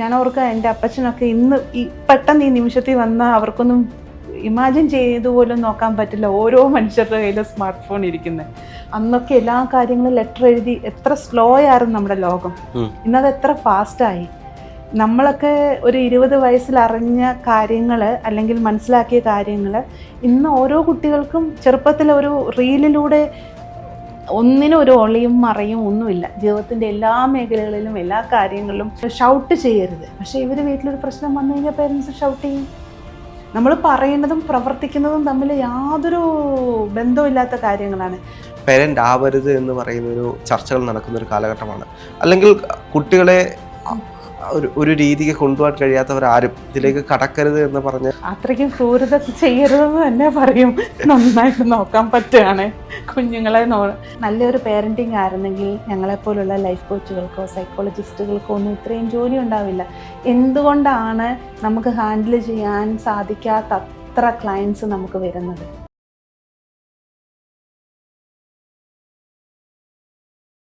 ഞാൻ ഓർക്കുക എൻ്റെ അപ്പച്ചനൊക്കെ ഇന്ന് പെട്ടെന്ന് ഈ നിമിഷത്തിൽ വന്നാൽ അവർക്കൊന്നും ഇമാജിൻ ചെയ്തു പോലും നോക്കാൻ പറ്റില്ല ഓരോ മനുഷ്യരുടെ കയ്യിൽ സ്മാർട്ട് ഫോൺ ഇരിക്കുന്നത്. അന്നൊക്കെ എല്ലാ കാര്യങ്ങളും ലെറ്റർ എഴുതി എത്ര സ്ലോ ആയിരുന്നു നമ്മുടെ ലോകം. ഇന്നത് എത്ര ഫാസ്റ്റായി. നമ്മളൊക്കെ ഒരു 20 വയസ്സിൽ അറിഞ്ഞ കാര്യങ്ങൾ അല്ലെങ്കിൽ മനസ്സിലാക്കിയ കാര്യങ്ങൾ ഇന്ന് ഓരോ കുട്ടികൾക്കും ചെറുപ്പത്തിൽ ഒരു റീലിലൂടെ ഒന്നിനും ഒരു ഒളിയും മറയും ഒന്നുമില്ല. ജീവിതത്തിൻ്റെ എല്ലാ മേഖലകളിലും എല്ലാ കാര്യങ്ങളിലും ഷൗട്ട് ചെയ്യരുത്. പക്ഷേ ഇവർ വീട്ടിലൊരു പ്രശ്നം വന്നു കഴിഞ്ഞാൽ പേരൻസ് ഷൗട്ട് ചെയ്യും. നമ്മൾ പറയുന്നതും പ്രവർത്തിക്കുന്നതും തമ്മിൽ യാതൊരു ബന്ധമില്ലാത്ത കാര്യങ്ങളാണ്. പേരൻ്റ് ആവരുത് എന്ന് പറയുന്നൊരു ചർച്ചകൾ നടക്കുന്നൊരു കാലഘട്ടമാണ്. അല്ലെങ്കിൽ കുട്ടികളെ ഒരു രീതിക്ക് കൊണ്ടുപോകാൻ കഴിയാത്തവരാരും ഇതിലേക്ക് കടക്കരുത് എന്ന് പറഞ്ഞ് അത്രയ്ക്കും ക്രൂരത ചെയ്യരുതെന്ന് തന്നെ പറയും. നന്നായിട്ട് നോക്കാൻ പറ്റുകയാണ് കുഞ്ഞുങ്ങളെ. നല്ലൊരു പേരൻറ്റിങ് ആയിരുന്നെങ്കിൽ ഞങ്ങളെപ്പോലുള്ള ലൈഫ് കോച്ചുകൾക്കോ സൈക്കോളജിസ്റ്റുകൾക്കോ ഒന്നും ഇത്രയും ജോലി ഉണ്ടാവില്ല. എന്തുകൊണ്ടാണ് നമുക്ക് ഹാൻഡിൽ ചെയ്യാൻ സാധിക്കാത്ത അത്ര ക്ലയൻസ് നമുക്ക് വരുന്നത്?